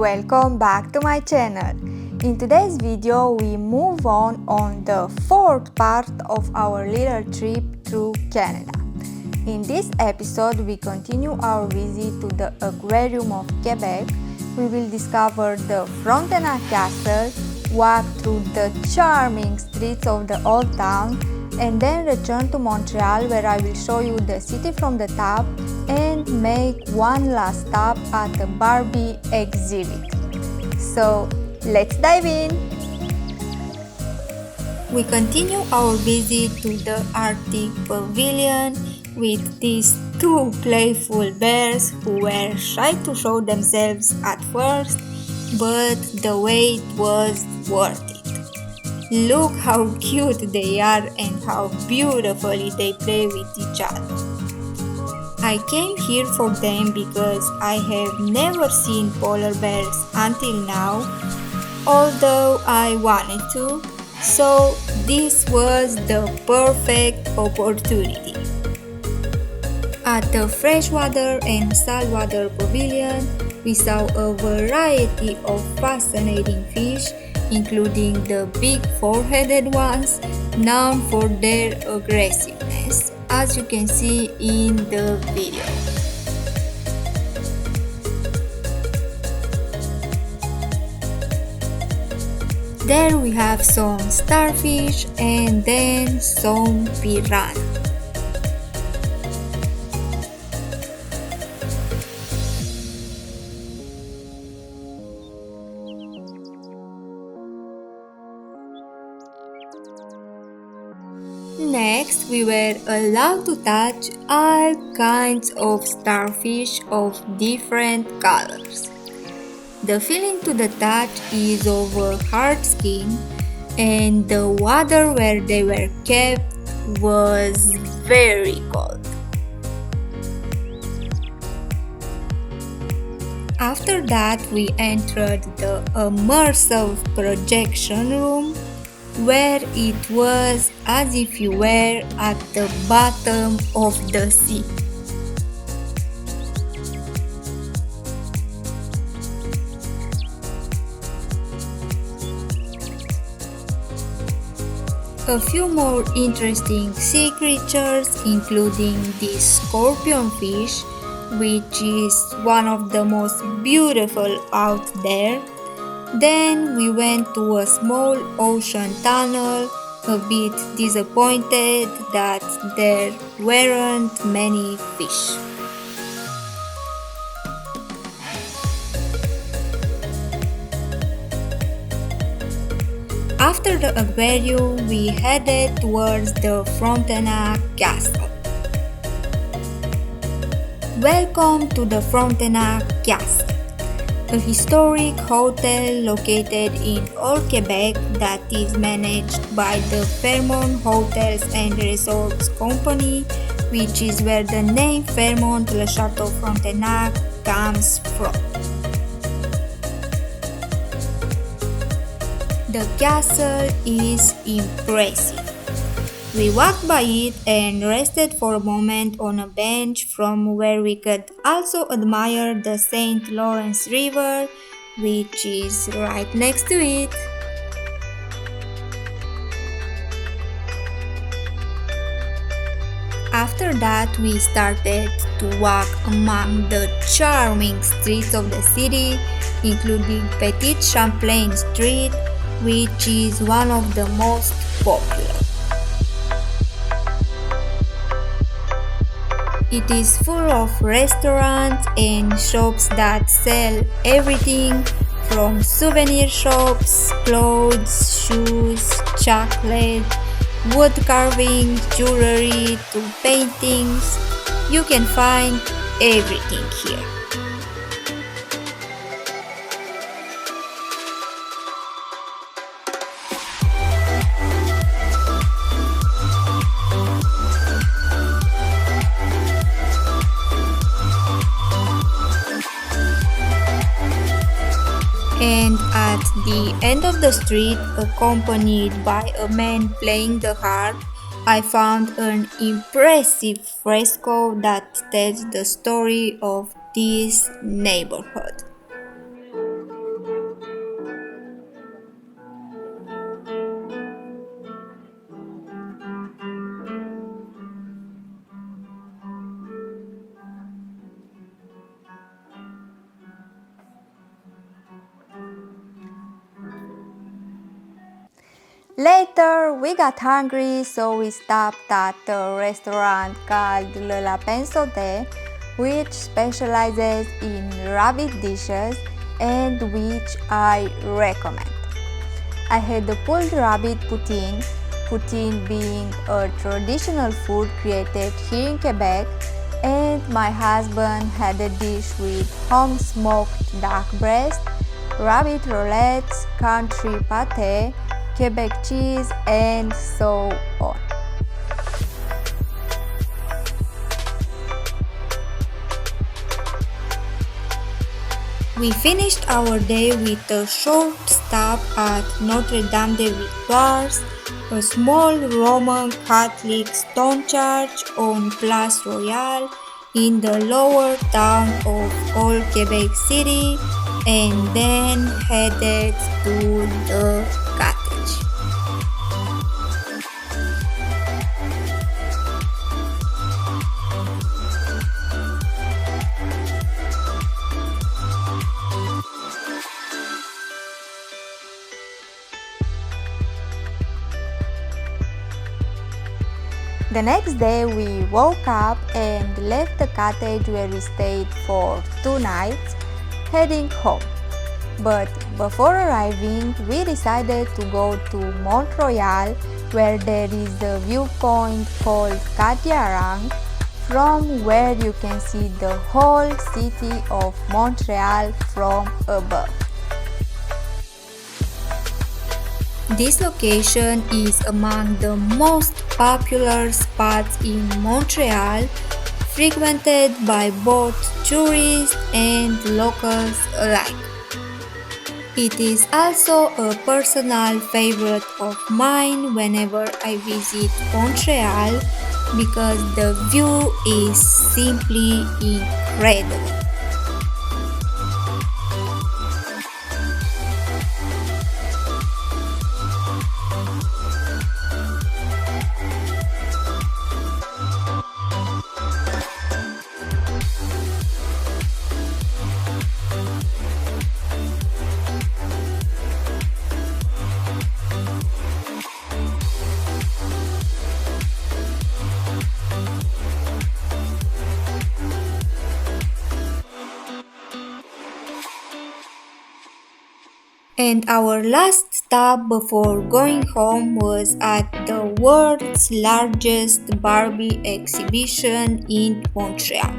welcome back to my channel. In today's video we move on the fourth part of our little trip through Canada. In this episode we continue our visit to the Aquarium of Quebec. We will discover the Frontenac Castle, walk through the charming streets of the old town, and then return to Montreal where I will show you the city from the top and make one last stop at the Barbie exhibit. So let's dive in! We continue our visit to the Arctic Pavilion with these two playful bears who were shy to show themselves at first, but the wait was worth it. Look how cute they are and how beautifully they play with each other. I came here for them because I have never seen polar bears until now, although I wanted to, so this was the perfect opportunity. At the Freshwater and Saltwater Pavilion, we saw a variety of fascinating fish, including the big four-headed ones, known for their aggressiveness, as you can see in the video. There we have some starfish and then some piranha. Next, we were allowed to touch all kinds of starfish of different colors. The feeling to the touch is of a hard skin, and the water where they were kept was very cold. After that, we entered the immersive projection room, where it was as if you were at the bottom of the sea. A few more interesting sea creatures, including the scorpionfish, which is one of the most beautiful out there. Then we went to a small ocean tunnel, a bit disappointed that there weren't many fish. After the aquarium, we headed towards the Frontenac Castle. Welcome to the Frontenac Castle, a historic hotel located in Old Quebec that is managed by the Fairmont Hotels and Resorts Company, which is where the name Fairmont Le Chateau Frontenac comes from. The castle is impressive. We walked by it and rested for a moment on a bench from where we could also admire the St. Lawrence River, which is right next to it. After that, we started to walk among the charming streets of the city, including Petit Champlain Street, which is one of the most popular. It is full of restaurants and shops that sell everything from souvenir shops, clothes, shoes, chocolate, wood carving, jewelry to paintings. You can find everything here. And at the end of the street, accompanied by a man playing the harp, I found an impressive fresco that tells the story of this neighborhood. Later, we got hungry, so we stopped at a restaurant called Le Lapin Sauté, which specializes in rabbit dishes and which I recommend. I had the pulled rabbit poutine, poutine being a traditional food created here in Quebec, and my husband had a dish with home-smoked duck breast, rabbit roulette, country pate, Quebec cheese, and so on. We finished our day with a short stop at Notre Dame des Victoires, a small Roman Catholic stone church on Place Royale in the lower town of Old Quebec City, and then headed to the cottage. The next day we woke up and left the cottage where we stayed for 2 nights, heading home. But before arriving, we decided to go to Mont Royal, where there is a viewpoint called Cadiarang, from where you can see the whole city of Montreal from above. This location is among the most popular spots in Montreal, frequented by both tourists and locals alike. It is also a personal favorite of mine whenever I visit Montreal because the view is simply incredible. And our last stop before going home was at the world's largest Barbie exhibition in Montreal.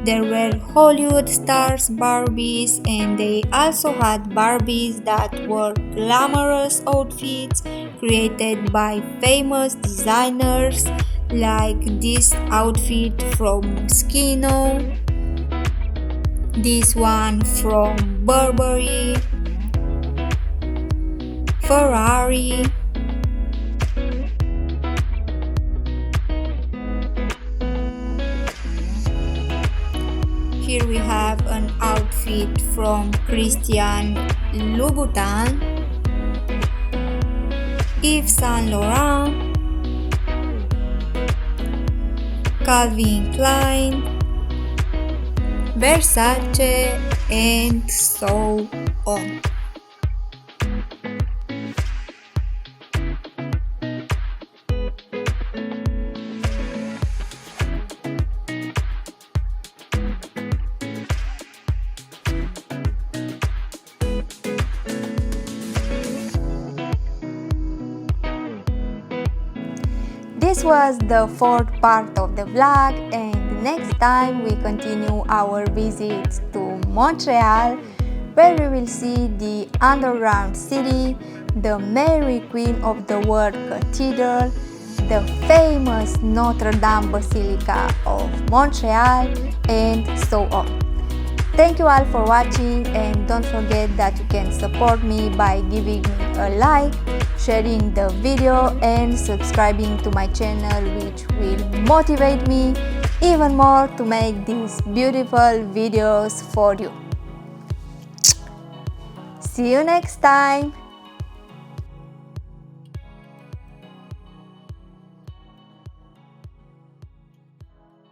There were Hollywood stars Barbies, and they also had Barbies that wore glamorous outfits created by famous designers like this outfit from Moschino, this one from Burberry, Ferrari, here we have an outfit from Christian Louboutin, Yves Saint Laurent, Calvin Klein, Versace, and so on. This was the fourth part of the vlog, and next time we continue our visit to Montreal, where we will see the underground city, the Mary Queen of the World Cathedral, the famous Notre Dame Basilica of Montreal, and so on. Thank you all for watching, and don't forget that you can support me by giving me a like, sharing the video, and subscribing to my channel, which will motivate me even more to make these beautiful videos for you. See you next time!